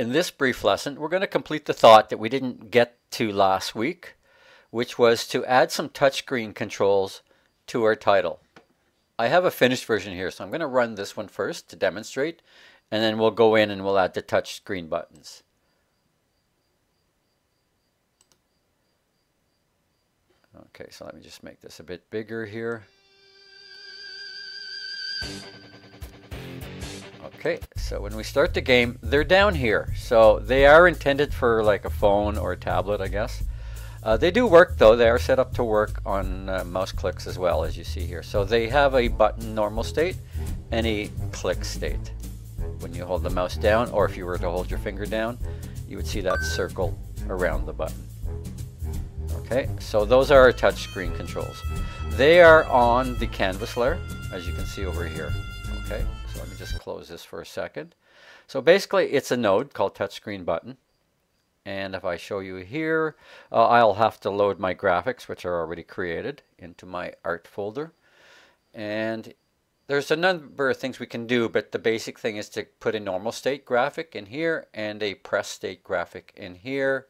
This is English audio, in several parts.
In this brief lesson, we're going to complete the thought that we didn't get to last week, which was to add some touchscreen controls to our title. I have a finished version here, so I'm going to run this one first to demonstrate, and then we'll go in and we'll add the touchscreen buttons. Okay, so let me just make this a bit bigger here. Okay, so when we start the game, they're down here. So they are intended for like a phone or a tablet, I guess. They do work though. They are set up to work on mouse clicks as well, as you see here. So they have a button normal state and a click state. When you hold the mouse down, or if you were to hold your finger down, you would see that circle around the button. Okay, so those are our touchscreen controls. They are on the canvas layer, as you can see over here. Okay, so let me just close this for a second. So basically it's a node called touchscreen button. And if I show you here, I'll have to load my graphics, which are already created, into my art folder. And there's a number of things we can do, but the basic thing is to put a normal state graphic in here and a press state graphic in here.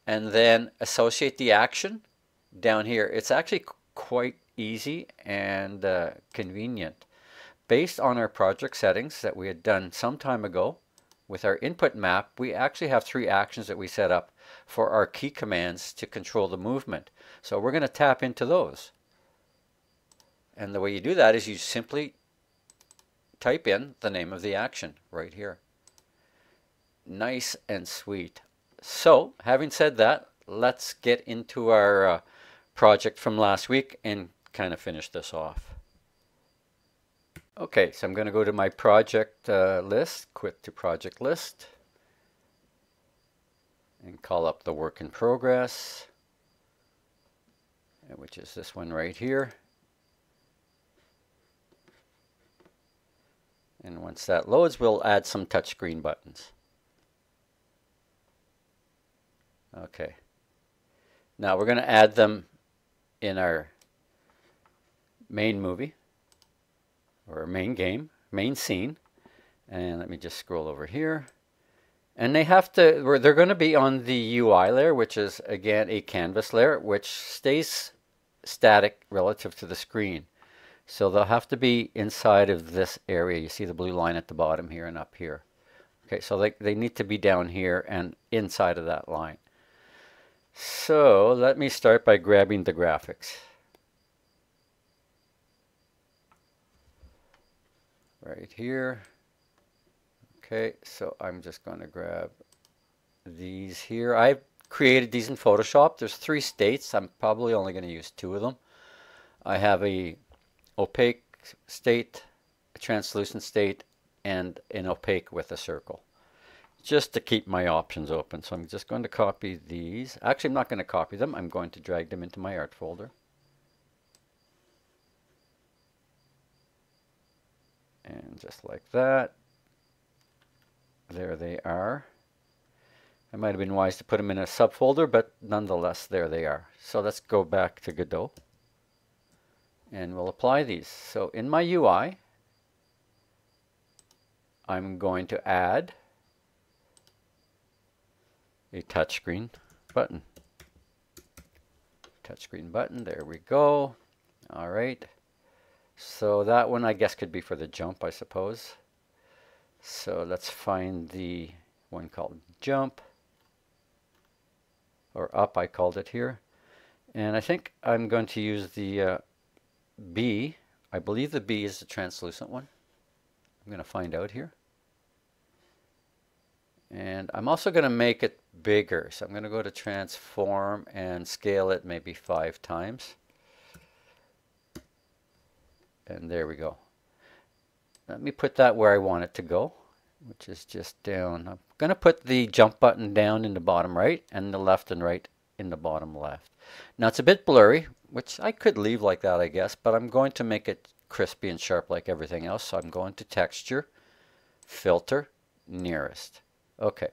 And then associate the action down here. It's actually quite easy and convenient. Based on our project settings that we had done some time ago with our input map, we actually have 3 actions that we set up for our key commands to control the movement. So we're going to tap into those. And the way you do that is you simply type in the name of the action right here. Nice and sweet. So, having said that, let's get into our project from last week and kind of finish this off. Okay, so I'm going to go to my project list, quit to project list, and call up the work in progress, which is this one right here. And once that loads, we'll add some touchscreen buttons. Okay, now we're going to add them in our main movie, or main game, main scene. And let me just scroll over here. And they have to, they're going to be on the UI layer, which is again a canvas layer, which stays static relative to the screen. So they'll have to be inside of this area. You see the blue line at the bottom here and up here. Okay, so they need to be down here and inside of that line. So let me start by grabbing the graphics. Right here. Okay, so I'm just going to grab these here. I've created these in Photoshop. There's 3 states. I'm probably only going to use 2 of them. I have a opaque state, a translucent state, and an opaque with a circle, just to keep my options open. So I'm just going to copy these. Actually, I'm not going to copy them. I'm going to drag them into my art folder. And just like that, there they are. It might have been wise to put them in a subfolder, but nonetheless, there they are. So let's go back to Godot, and we'll apply these. So in my UI, I'm going to add a touchscreen button. Touchscreen button, there we go. All right. So that one I guess could be for the jump, I suppose. So let's find the one called jump, or up I called it here. And I think I'm going to use the B. I believe the B is the translucent one. I'm going to find out here. And I'm also going to make it bigger. So I'm going to go to transform and scale it maybe 5 times. And there we go. Let me put that where I want it to go, which is just down. I'm going to put the jump button down in the bottom right and the left and right in the bottom left. Now it's a bit blurry, which I could leave like that, I guess, but I'm going to make it crispy and sharp like everything else. So I'm going to texture, filter, nearest. Okay,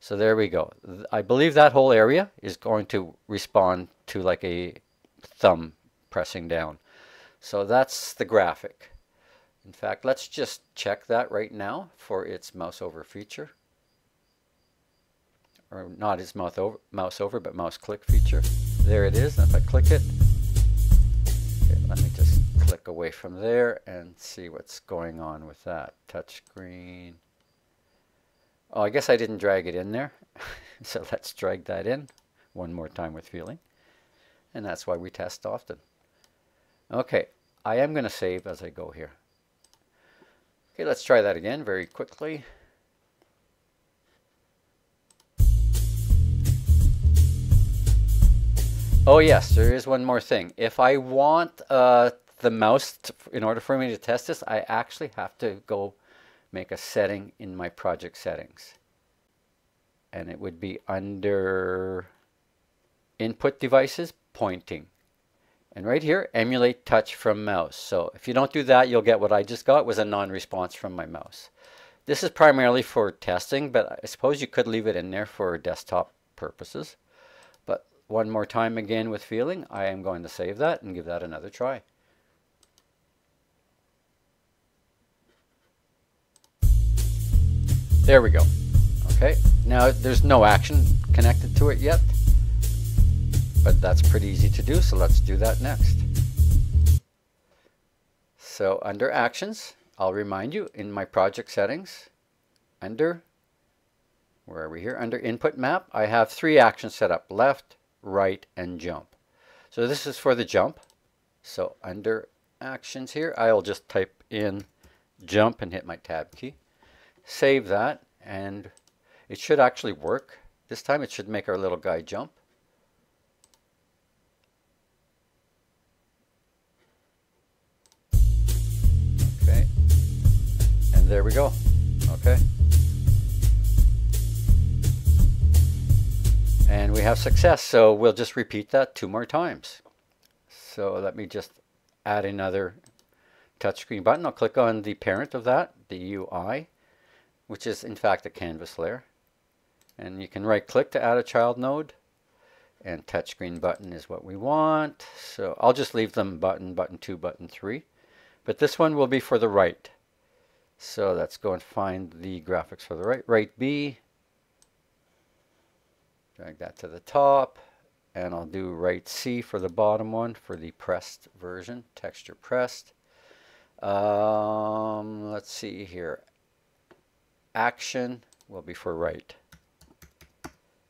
so there we go. I believe that whole area is going to respond to like a thumb pressing down. So that's the graphic. In fact, let's just check that right now for its mouse over feature. or not his mouse over, but mouse click feature. There it is. And if I click it, okay, let me just click away from there and see what's going on with that. Touchscreen. Oh, I guess I didn't drag it in there. So let's drag that in one more time with feeling. And that's why we test often. Okay, I am going to save as I go here. Okay, let's try that again very quickly. Oh yes, there is one more thing. If I want the mouse, in order for me to test this, I actually have to go make a setting in my project settings. And it would be under Input Devices, Pointing. And right here, Emulate Touch from Mouse. So if you don't do that, you'll get what I just got, was a non-response from my mouse. This is primarily for testing, but I suppose you could leave it in there for desktop purposes. But one more time again with feeling, I am going to save that and give that another try. There we go. Okay, now there's no action connected to it yet, but that's pretty easy to do, so let's do that next. So under Actions, I'll remind you in my project settings, under, where are we here? Under Input Map, I have 3 actions set up: left, right, and jump. So this is for the jump. So under Actions here, I'll just type in jump and hit my Tab key. Save that, and it should actually work. This time it should make our little guy jump. Okay, and there we go. Okay, and we have success. So we'll just repeat that 2 more times. So let me just add another touchscreen button. I'll click on the parent of that, the UI, which is in fact a canvas layer. And you can right click to add a child node, and touchscreen button is what we want. So I'll just leave them button, button 2, button 3. But this one will be for the right. So let's go and find the graphics for the right. Right B, drag that to the top, and I'll do right C for the bottom one for the pressed version, texture pressed. Let's see here. Action will be for right.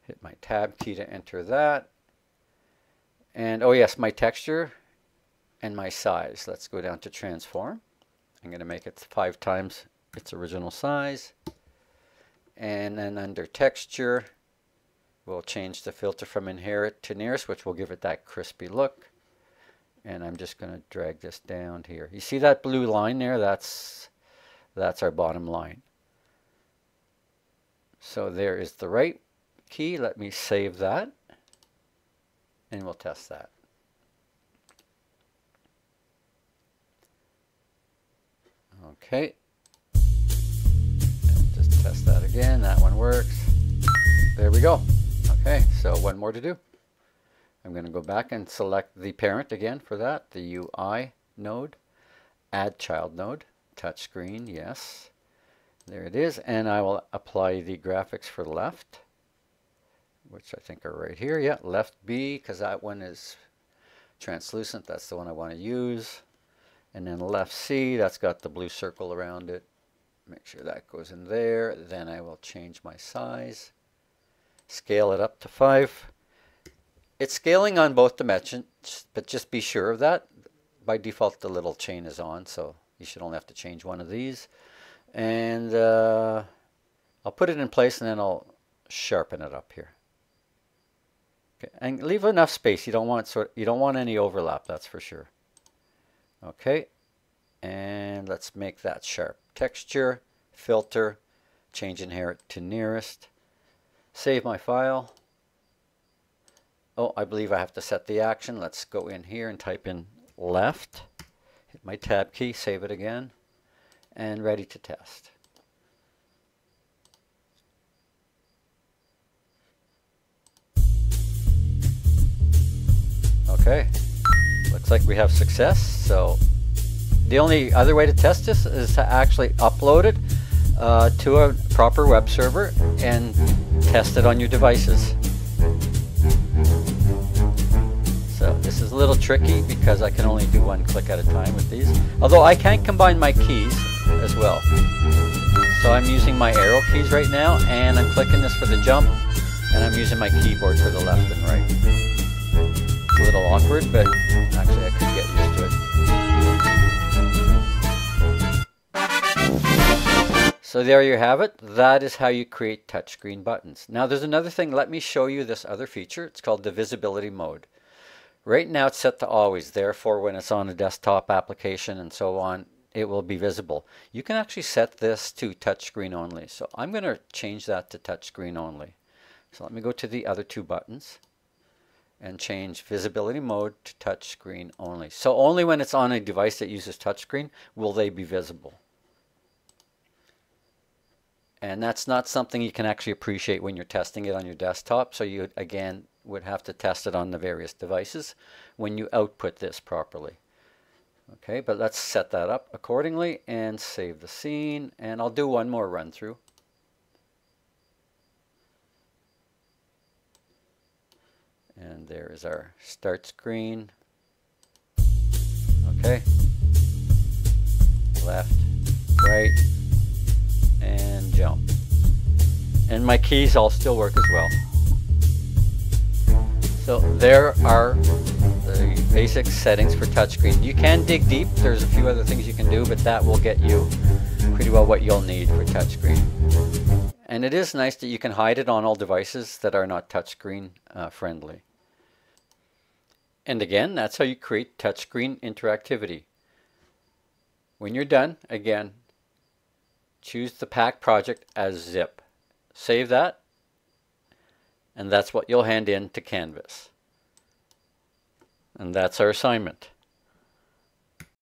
Hit my Tab key to enter that. And oh yes, my texture and my size. Let's go down to transform. I'm going to make it 5 times its original size. And then under texture, we'll change the filter from inherit to nearest, which will give it that crispy look. And I'm just going to drag this down here. You see that blue line there? That's our bottom line. So there is the right key. Let me save that, and we'll test that. Okay, and just test that again. That one works. There we go. Okay, so one more to do. I'm going to go back and select the parent again for that, the UI node, add child node, touchscreen, yes. There it is, and I will apply the graphics for left, which I think are right here. Yeah, left B, because that one is translucent. That's the one I want to use. And then left C, that's got the blue circle around it. Make sure that goes in there. Then I will change my size. Scale it up to 5. It's scaling on both dimensions, but just be sure of that. By default, the little chain is on, so you should only have to change one of these. And I'll put it in place, and then I'll sharpen it up here. Okay, and leave enough space. You don't want any overlap, that's for sure. Okay, and let's make that sharp. Texture, filter, change inherit to nearest. Save my file. Oh, I believe I have to set the action. Let's go in here and type in left. Hit my Tab key, save it again. And ready to test. Okay, looks like we have success. So the only other way to test this is to actually upload it. to a proper web server and test it on your devices. So this is a little tricky because I can only do one click at a time with these. Although I can combine my keys as well. So I'm using my arrow keys right now, and I'm clicking this for the jump, and I'm using my keyboard for the left and right. It's a little awkward, but actually I could get used to it. So there you have it. That is how you create touchscreen buttons. Now there's another thing. Let me show you this other feature. It's called the visibility mode. Right now it's set to always. Therefore, when it's on a desktop application and so on, it will be visible. You can actually set this to touchscreen only. So I'm going to change that to touchscreen only. So let me go to the other two buttons and change visibility mode to touchscreen only. So only when it's on a device that uses touchscreen will they be visible. And that's not something you can actually appreciate when you're testing it on your desktop. So you, again, would have to test it on the various devices when you output this properly. Okay, but let's set that up accordingly and save the scene. And I'll do one more run through. And there is our start screen. Okay. Left, right, and jump. And my keys all still work as well. So there are the basic settings for touchscreen. You can dig deep. There's a few other things you can do, but that will get you pretty well what you'll need for touchscreen. And it is nice that you can hide it on all devices that are not touchscreen friendly. And again, that's how you create touchscreen interactivity. When you're done, again, choose the pack project as zip. Save that, and that's what you'll hand in to Canvas. And that's our assignment.